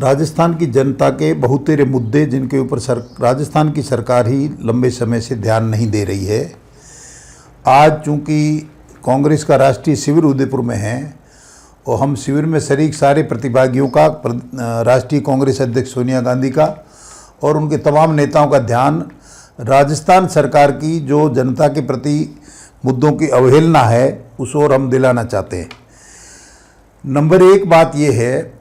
राजस्थान की जनता के बहुतेरे मुद्दे जिनके ऊपर राजस्थान की सरकार ही लंबे समय से ध्यान नहीं दे रही है। आज चूंकि कांग्रेस का राष्ट्रीय शिविर उदयपुर में है और हम शिविर में शरीक सारे प्रतिभागियों का राष्ट्रीय कांग्रेस अध्यक्ष सोनिया गांधी का और उनके तमाम नेताओं का ध्यान राजस्थान सरकार की जो जनता के प्रति मुद्दों की अवहेलना है उस ओर हम दिलाना चाहते हैं। नंबर एक बात यह है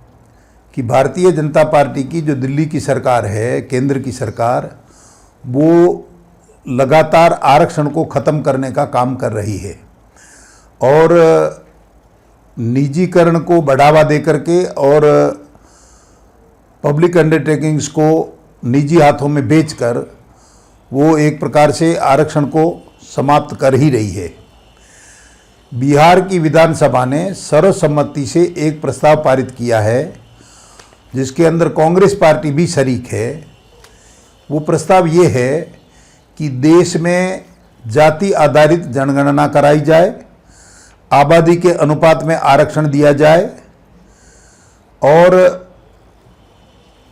कि भारतीय जनता पार्टी की जो दिल्ली की सरकार है, केंद्र की सरकार, वो लगातार आरक्षण को ख़त्म करने का काम कर रही है और निजीकरण को बढ़ावा दे करके और पब्लिक अंडरटेकिंग्स को निजी हाथों में बेचकर वो एक प्रकार से आरक्षण को समाप्त कर ही रही है। बिहार की विधानसभा ने सर्वसम्मति से एक प्रस्ताव पारित किया है जिसके अंदर कांग्रेस पार्टी भी शरीक है। वो प्रस्ताव ये है कि देश में जाति आधारित जनगणना कराई जाए, आबादी के अनुपात में आरक्षण दिया जाए और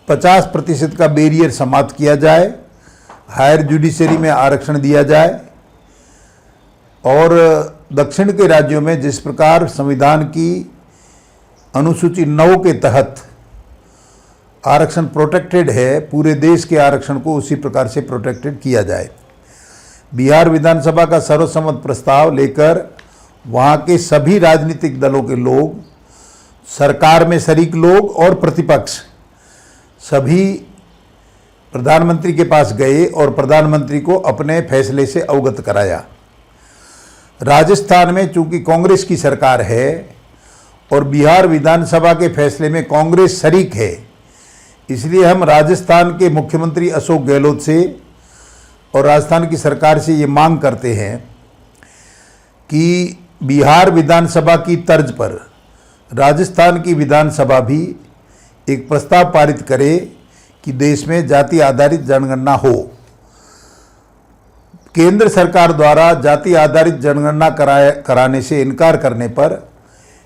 50% का बैरियर समाप्त किया जाए, हायर जुडिशरी में आरक्षण दिया जाए और दक्षिण के राज्यों में जिस प्रकार संविधान की अनुसूची 9 के तहत आरक्षण प्रोटेक्टेड है, पूरे देश के आरक्षण को उसी प्रकार से प्रोटेक्टेड किया जाए। बिहार विधानसभा का सर्वसम्मत प्रस्ताव लेकर वहाँ के सभी राजनीतिक दलों के लोग, सरकार में शरीक लोग और प्रतिपक्ष सभी प्रधानमंत्री के पास गए और प्रधानमंत्री को अपने फैसले से अवगत कराया। राजस्थान में चूंकि कांग्रेस की सरकार है और बिहार विधानसभा के फैसले में कांग्रेस शरीक है, इसलिए हम राजस्थान के मुख्यमंत्री अशोक गहलोत से और राजस्थान की सरकार से ये मांग करते हैं कि बिहार विधानसभा की तर्ज पर राजस्थान की विधानसभा भी एक प्रस्ताव पारित करे कि देश में जाति आधारित जनगणना हो। केंद्र सरकार द्वारा जाति आधारित जनगणना कराने से इनकार करने पर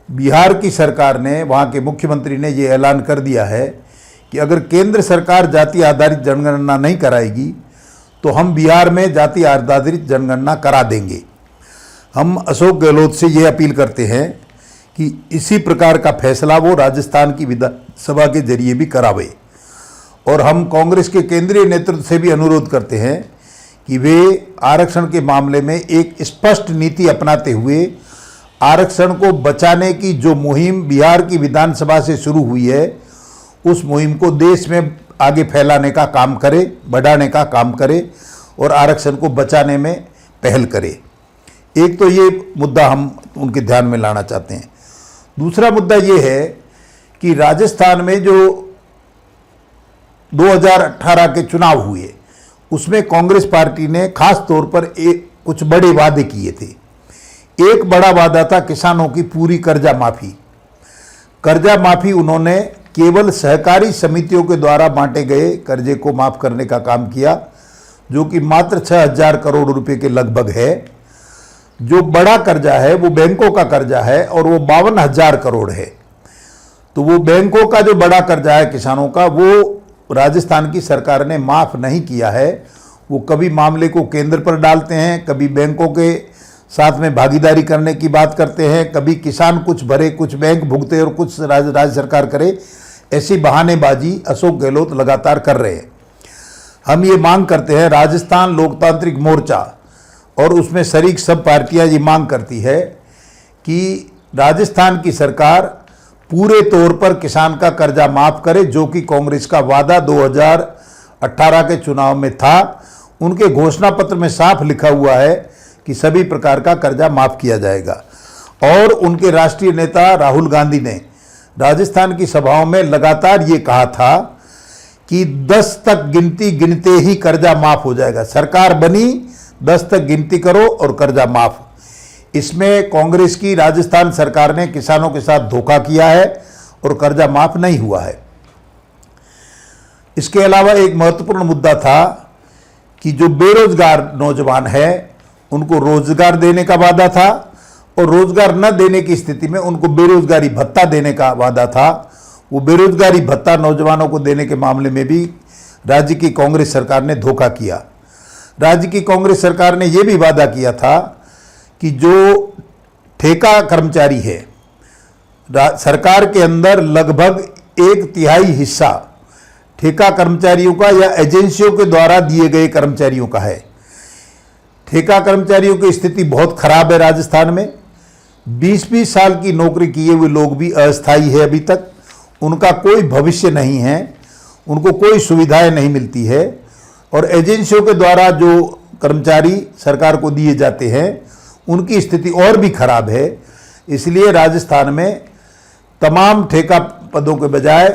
बिहार की सरकार ने, वहाँ के मुख्यमंत्री ने ये ऐलान कर दिया है कि अगर केंद्र सरकार जाति आधारित जनगणना नहीं कराएगी तो हम बिहार में जाति आधारित जनगणना करा देंगे। हम अशोक गहलोत से ये अपील करते हैं कि इसी प्रकार का फैसला वो राजस्थान की विधानसभा के जरिए भी करावे और हम कांग्रेस के केंद्रीय नेतृत्व से भी अनुरोध करते हैं कि वे आरक्षण के मामले में एक स्पष्ट नीति अपनाते हुए आरक्षण को बचाने की जो मुहिम बिहार की विधानसभा से शुरू हुई है उस मुहिम को देश में आगे फैलाने का काम करे, बढ़ाने का काम करे और आरक्षण को बचाने में पहल करे। एक तो ये मुद्दा हम उनके ध्यान में लाना चाहते हैं। दूसरा मुद्दा ये है कि राजस्थान में जो 2018 के चुनाव हुए उसमें कांग्रेस पार्टी ने खास तौर पर कुछ बड़े वादे किए थे। एक बड़ा वादा था किसानों की पूरी कर्जा माफ़ी। कर्जा माफ़ी उन्होंने केवल सहकारी समितियों के द्वारा बांटे गए कर्जे को माफ़ करने का काम किया, जो कि मात्र 6,000 करोड़ रुपए के लगभग है। जो बड़ा कर्जा है वो बैंकों का कर्जा है और वो 52,000 करोड़ है। तो वो बैंकों का जो बड़ा कर्जा है किसानों का, वो राजस्थान की सरकार ने माफ़ नहीं किया है। वो कभी मामले को केंद्र पर डालते हैं, कभी बैंकों के साथ में भागीदारी करने की बात करते हैं, कभी किसान कुछ भरे, कुछ बैंक भुगते और कुछ राज्य सरकार करे। ऐसी बहानेबाजी अशोक गहलोत लगातार कर रहे हैं। हम ये मांग करते हैं, राजस्थान लोकतांत्रिक मोर्चा और उसमें शरीक सब पार्टियां ये मांग करती है कि राजस्थान की सरकार पूरे तौर पर किसान का कर्जा माफ़ करे, जो कि कांग्रेस का वादा 2018 के चुनाव में था। उनके घोषणा पत्र में साफ लिखा हुआ है कि सभी प्रकार का कर्जा माफ़ किया जाएगा। और उनके राष्ट्रीय नेता राहुल गांधी ने राजस्थान की सभाओं में लगातार ये कहा था कि 10 तक गिनती गिनते ही कर्जा माफ़ हो जाएगा। सरकार बनी, 10 तक गिनती करो और कर्जा माफ़। इसमें कांग्रेस की राजस्थान सरकार ने किसानों के साथ धोखा किया है और कर्जा माफ़ नहीं हुआ है। इसके अलावा एक महत्वपूर्ण मुद्दा था कि जो बेरोजगार नौजवान है उनको रोजगार देने का वादा था और रोजगार न देने की स्थिति में उनको बेरोजगारी भत्ता देने का वादा था। वो बेरोजगारी भत्ता नौजवानों को देने के मामले में भी राज्य की कांग्रेस सरकार ने धोखा किया। राज्य की कांग्रेस सरकार ने यह भी वादा किया था कि जो ठेका कर्मचारी है, सरकार के अंदर लगभग 1/3 हिस्सा ठेका कर्मचारियों का या एजेंसियों के द्वारा दिए गए कर्मचारियों का है। ठेका कर्मचारियों की स्थिति बहुत खराब है राजस्थान में। 20-20 साल की नौकरी किए हुए लोग भी अस्थायी है, अभी तक उनका कोई भविष्य नहीं है, उनको कोई सुविधाएं नहीं मिलती है। और एजेंसियों के द्वारा जो कर्मचारी सरकार को दिए जाते हैं उनकी स्थिति और भी खराब है। इसलिए राजस्थान में तमाम ठेका पदों के बजाय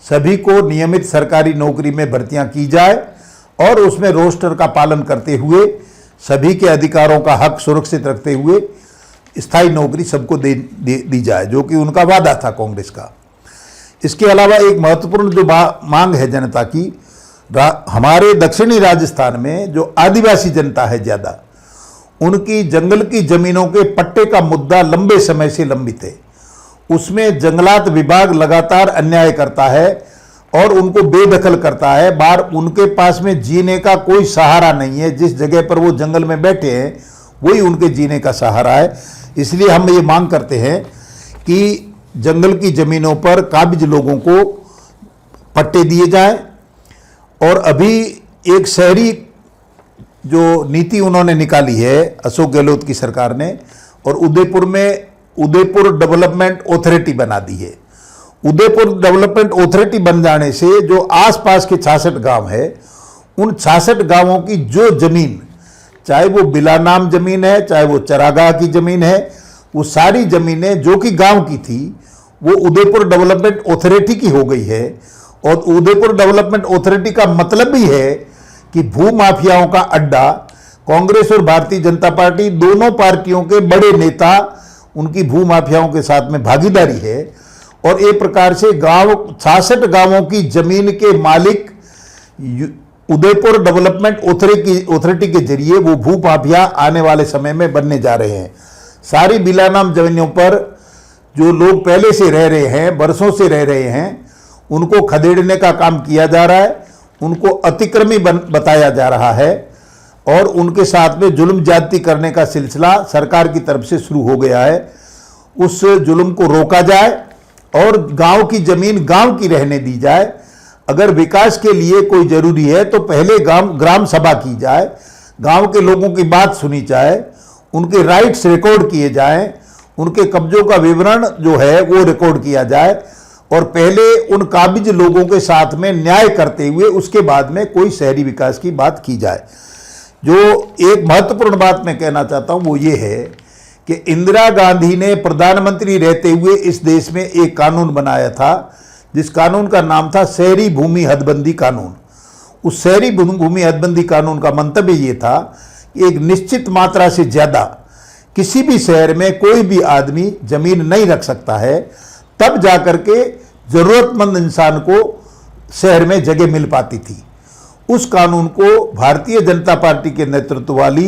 सभी को नियमित सरकारी नौकरी में भर्तियां की जाए और उसमें रोस्टर का पालन करते हुए सभी के अधिकारों का हक सुरक्षित रखते हुए स्थायी नौकरी सबको दी जाए, जो कि उनका वादा था कांग्रेस का। इसके अलावा एक महत्वपूर्ण जो मांग है जनता की, हमारे दक्षिणी राजस्थान में जो आदिवासी जनता है ज़्यादा, उनकी जंगल की जमीनों के पट्टे का मुद्दा लंबे समय से लंबित है। उसमें जंगलात विभाग लगातार अन्याय करता है और उनको बेदखल करता है। बार उनके पास में जीने का कोई सहारा नहीं है। जिस जगह पर वो जंगल में बैठे हैं वही उनके जीने का सहारा है। इसलिए हम ये मांग करते हैं कि जंगल की जमीनों पर काबिज लोगों को पट्टे दिए जाएं। और अभी एक शहरी जो नीति उन्होंने निकाली है अशोक गहलोत की सरकार ने, और उदयपुर में उदयपुर डेवलपमेंट ऑथोरिटी बना दी है। उदयपुर डेवलपमेंट ऑथोरिटी बन जाने से जो आसपास के 66 गांव है, उन 66 गांवों की जो जमीन, चाहे वो बिला नाम जमीन है, चाहे वो चरागाह की जमीन है, वो सारी जमीनें जो कि गांव की थी वो उदयपुर डेवलपमेंट ऑथोरिटी की हो गई है। और उदयपुर डेवलपमेंट ऑथोरिटी का मतलब भी है कि भू माफियाओं का अड्डा, कांग्रेस और भारतीय जनता पार्टी दोनों पार्टियों के बड़े नेता उनकी भू माफियाओं के साथ में भागीदारी है। और एक प्रकार से 66 गांवों की जमीन के मालिक उदयपुर डेवलपमेंट ऑथोरिटी के जरिए वो भू माफिया आने वाले समय में बनने जा रहे हैं। सारी बिलानाम जमीनों पर जो लोग पहले से रह रहे हैं, बरसों से रह रहे हैं, उनको खदेड़ने का काम किया जा रहा है, उनको अतिक्रमी बताया जा रहा है और उनके साथ में जुल्म ज्यादती करने का सिलसिला सरकार की तरफ से शुरू हो गया है। उस जुल्म को रोका जाए और गांव की जमीन गांव की रहने दी जाए। अगर विकास के लिए कोई जरूरी है तो पहले ग्राम सभा की जाए, गांव के लोगों की बात सुनी जाए, उनके राइट्स रिकॉर्ड किए जाएं, उनके कब्जों का विवरण जो है वो रिकॉर्ड किया जाए और पहले उन काबिज लोगों के साथ में न्याय करते हुए उसके बाद में कोई शहरी विकास की बात की जाए। जो एक महत्वपूर्ण बात मैं कहना चाहता हूं वो ये है कि इंदिरा गांधी ने प्रधानमंत्री रहते हुए इस देश में एक कानून बनाया था, जिस कानून का नाम था शहरी भूमि हदबंदी कानून। उस शहरी भूमि हदबंदी कानून का मंतव्य ये था कि एक निश्चित मात्रा से ज़्यादा किसी भी शहर में कोई भी आदमी जमीन नहीं रख सकता है, तब जाकर के जरूरतमंद इंसान को शहर में जगह मिल पाती थी। उस कानून को भारतीय जनता पार्टी के नेतृत्व वाली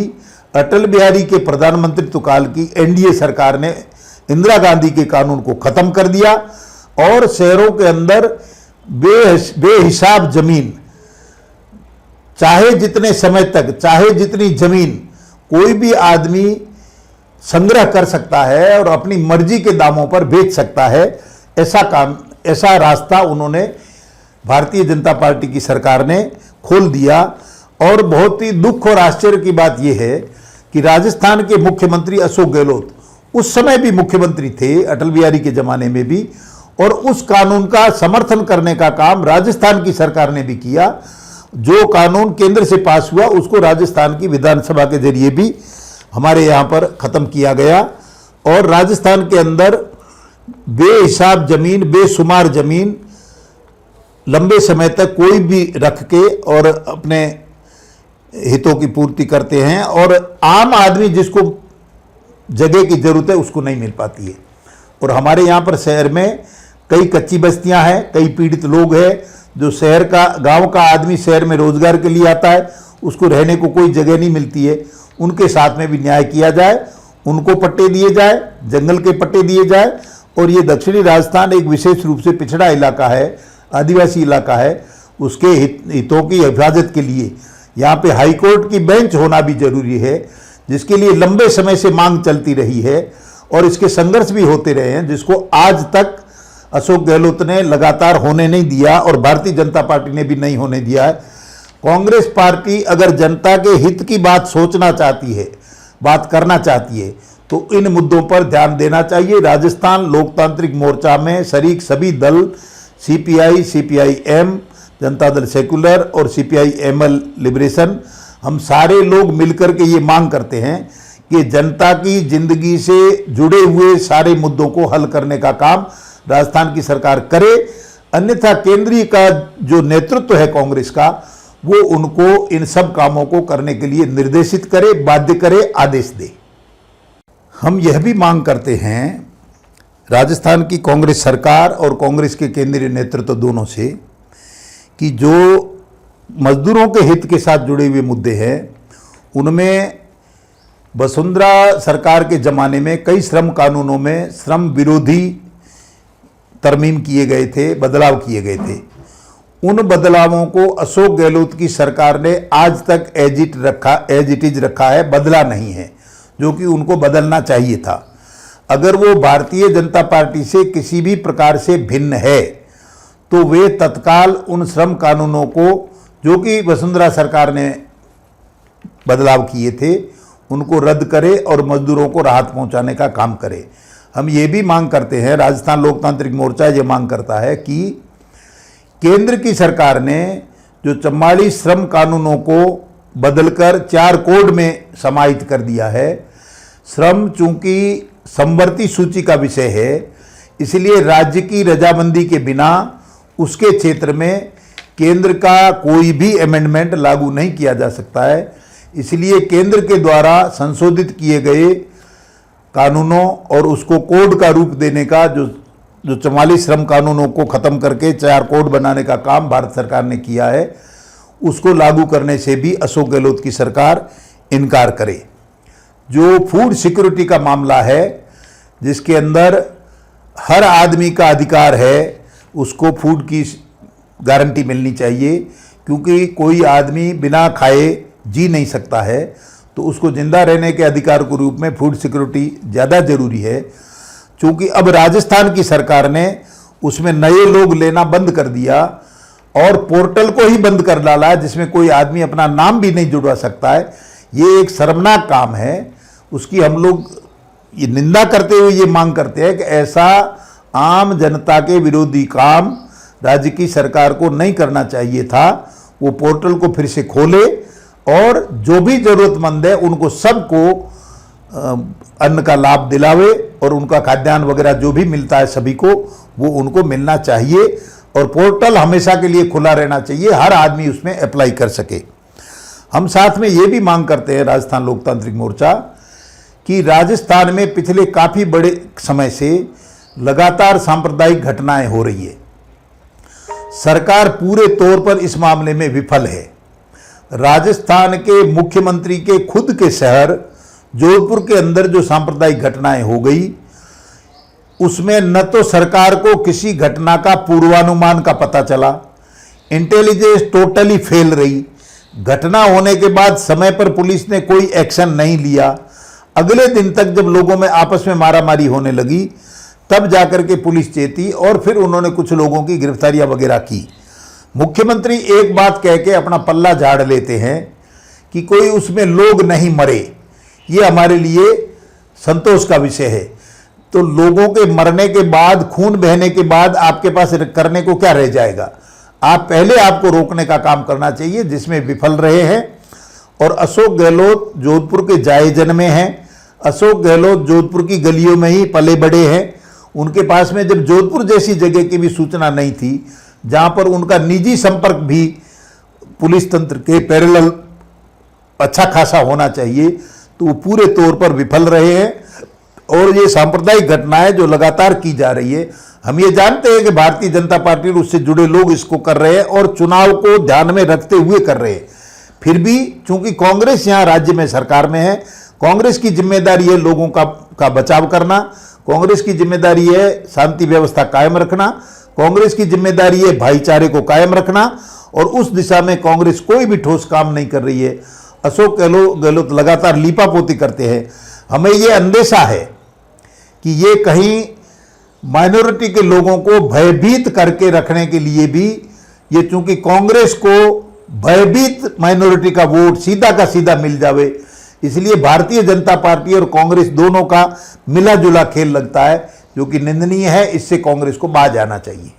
अटल बिहारी के प्रधानमंत्रित्व काल की एनडीए सरकार ने इंदिरा गांधी के कानून को खत्म कर दिया और शहरों के अंदर बेहिसाब जमीन, चाहे जितने समय तक, चाहे जितनी जमीन कोई भी आदमी संग्रह कर सकता है और अपनी मर्जी के दामों पर बेच सकता है। ऐसा रास्ता उन्होंने भारतीय जनता पार्टी की सरकार ने खोल दिया। और बहुत ही दुख और आश्चर्य की बात यह है कि राजस्थान के मुख्यमंत्री अशोक गहलोत उस समय भी मुख्यमंत्री थे, अटल बिहारी के जमाने में भी, और उस कानून का समर्थन करने का काम राजस्थान की सरकार ने भी किया। जो कानून केंद्र से पास हुआ उसको राजस्थान की विधानसभा के जरिए भी हमारे यहाँ पर ख़त्म किया गया और राजस्थान के अंदर बेहिसाब जमीन, बेशुमार जमीन लंबे समय तक कोई भी रख के और अपने हितों की पूर्ति करते हैं और आम आदमी जिसको जगह की ज़रूरत है उसको नहीं मिल पाती है। और हमारे यहाँ पर शहर में कई कच्ची बस्तियां हैं, कई पीड़ित लोग हैं। जो शहर का, गांव का आदमी शहर में रोजगार के लिए आता है, उसको रहने को कोई जगह नहीं मिलती है। उनके साथ में भी न्याय किया जाए, उनको पट्टे दिए जाए, जंगल के पट्टे दिए जाए और ये दक्षिणी राजस्थान एक विशेष रूप से पिछड़ा इलाका है, आदिवासी इलाका है, उसके हितों की हिफाजत के लिए यहाँ पे हाई कोर्ट की बेंच होना भी जरूरी है, जिसके लिए लंबे समय से मांग चलती रही है और इसके संघर्ष भी होते रहे हैं, जिसको आज तक अशोक गहलोत ने लगातार होने नहीं दिया और भारतीय जनता पार्टी ने भी नहीं होने दिया है। कांग्रेस पार्टी अगर जनता के हित की बात सोचना चाहती है, बात करना चाहती है, तो इन मुद्दों पर ध्यान देना चाहिए। राजस्थान लोकतांत्रिक मोर्चा में शरीक सभी दल, CPI, CPIM, Janata Dal secular और सीपीआईएमएल लिबरेशन, हम सारे लोग मिलकर के ये मांग करते हैं कि जनता की जिंदगी से जुड़े हुए सारे मुद्दों को हल करने का काम राजस्थान की सरकार करे, अन्यथा केंद्रीय का जो नेतृत्व है कांग्रेस का, वो उनको इन सब कामों को करने के लिए निर्देशित करे, बाध्य करे, आदेश दे। हम यह भी मांग करते हैं राजस्थान की कांग्रेस सरकार और कांग्रेस के केंद्रीय नेतृत्व दोनों से कि जो मजदूरों के हित के साथ जुड़े हुए मुद्दे हैं, उनमें वसुंधरा सरकार के ज़माने में कई श्रम कानूनों में श्रम विरोधी तरमीम किए गए थे, बदलाव किए गए थे। उन बदलावों को अशोक गहलोत की सरकार ने आज तक एज इट इज रखा है, बदला नहीं है, जो कि उनको बदलना चाहिए था। अगर वो भारतीय जनता पार्टी से किसी भी प्रकार से भिन्न है तो वे तत्काल उन श्रम कानूनों को, जो कि वसुंधरा सरकार ने बदलाव किए थे, उनको रद्द करे और मजदूरों को राहत पहुंचाने का काम करे। हम ये भी मांग करते हैं, राजस्थान लोकतांत्रिक मोर्चा ये मांग करता है कि केंद्र की सरकार ने जो 44 श्रम कानूनों को बदलकर 4 कोड में समाहित कर दिया है, श्रम चूंकि समवर्ती सूची का विषय है, इसलिए राज्य की रजामंदी के बिना उसके क्षेत्र में केंद्र का कोई भी अमेंडमेंट लागू नहीं किया जा सकता है। इसलिए केंद्र के द्वारा संशोधित किए गए कानूनों और उसको कोड का रूप देने का जो 44 श्रम कानूनों को ख़त्म करके 4 कोड बनाने का काम भारत सरकार ने किया है, उसको लागू करने से भी अशोक गहलोत की सरकार इनकार करे। जो फूड सिक्योरिटी का मामला है, जिसके अंदर हर आदमी का अधिकार है, उसको फूड की गारंटी मिलनी चाहिए, क्योंकि कोई आदमी बिना खाए जी नहीं सकता है, तो उसको जिंदा रहने के अधिकार के रूप में फूड सिक्योरिटी ज़्यादा जरूरी है। चूँकि अब राजस्थान की सरकार ने उसमें नए लोग लेना बंद कर दिया और पोर्टल को ही बंद कर डाला, जिसमें कोई आदमी अपना नाम भी नहीं जुड़वा सकता है। ये एक शर्मनाक काम है, उसकी हम लोग ये निंदा करते हुए ये मांग करते हैं कि ऐसा आम जनता के विरोधी काम राज्य की सरकार को नहीं करना चाहिए था। वो पोर्टल को फिर से खोले और जो भी जरूरतमंद है उनको सबको अन्न का लाभ दिलावे और उनका खाद्यान्न वगैरह जो भी मिलता है सभी को, वो उनको मिलना चाहिए और पोर्टल हमेशा के लिए खुला रहना चाहिए, हर आदमी उसमें अप्लाई कर सके। हम साथ में ये भी मांग करते हैं राजस्थान लोकतांत्रिक मोर्चा कि राजस्थान में पिछले काफ़ी बड़े समय से लगातार सांप्रदायिक घटनाएं हो रही है। सरकार पूरे तौर पर इस मामले में विफल है। राजस्थान के मुख्यमंत्री के खुद के शहर जोधपुर के अंदर जो सांप्रदायिक घटनाएं हो गई, उसमें न तो सरकार को किसी घटना का पूर्वानुमान का पता चला, इंटेलिजेंस टोटली फेल रही, घटना होने के बाद समय पर पुलिस ने कोई एक्शन नहीं लिया। अगले दिन तक जब लोगों में आपस में मारामारी होने लगी, तब जाकर के पुलिस चेती और फिर उन्होंने कुछ लोगों की गिरफ्तारियां वगैरह की। मुख्यमंत्री एक बात कह के अपना पल्ला झाड़ लेते हैं कि कोई उसमें लोग नहीं मरे, ये हमारे लिए संतोष का विषय है। तो लोगों के मरने के बाद, खून बहने के बाद आपके पास करने को क्या रह जाएगा? आप पहले आपको रोकने का काम करना चाहिए, जिसमें विफल रहे हैं। और अशोक गहलोत जोधपुर के जाए जन्मे हैं, अशोक गहलोत जोधपुर की गलियों में ही पले बड़े हैं। उनके पास में जब जोधपुर जैसी जगह की भी सूचना नहीं थी, जहां पर उनका निजी संपर्क भी पुलिस तंत्र के पैरेलल अच्छा खासा होना चाहिए, तो वो पूरे तौर पर विफल रहे हैं। और ये सांप्रदायिक घटनाएं जो लगातार की जा रही है, हम ये जानते हैं कि भारतीय जनता पार्टी और उससे जुड़े लोग इसको कर रहे हैं और चुनाव को ध्यान में रखते हुए कर रहे हैं। फिर भी चूंकि कांग्रेस यहाँ राज्य में सरकार में है, कांग्रेस की जिम्मेदारी है लोगों का बचाव करना, कांग्रेस की जिम्मेदारी है शांति व्यवस्था कायम रखना, कांग्रेस की जिम्मेदारी है भाईचारे को कायम रखना, और उस दिशा में कांग्रेस कोई भी ठोस काम नहीं कर रही है। अशोक गहलोत लगातार लीपापोती करते हैं। हमें ये अंदेशा है कि ये कहीं माइनॉरिटी के लोगों को भयभीत करके रखने के लिए भी, ये चूंकि कांग्रेस को भयभीत माइनॉरिटी का वोट सीधा का सीधा मिल जावे, इसलिए भारतीय जनता पार्टी और कांग्रेस दोनों का मिला जुला खेल लगता है, जो कि निंदनीय है। इससे कांग्रेस को बाज आना चाहिए।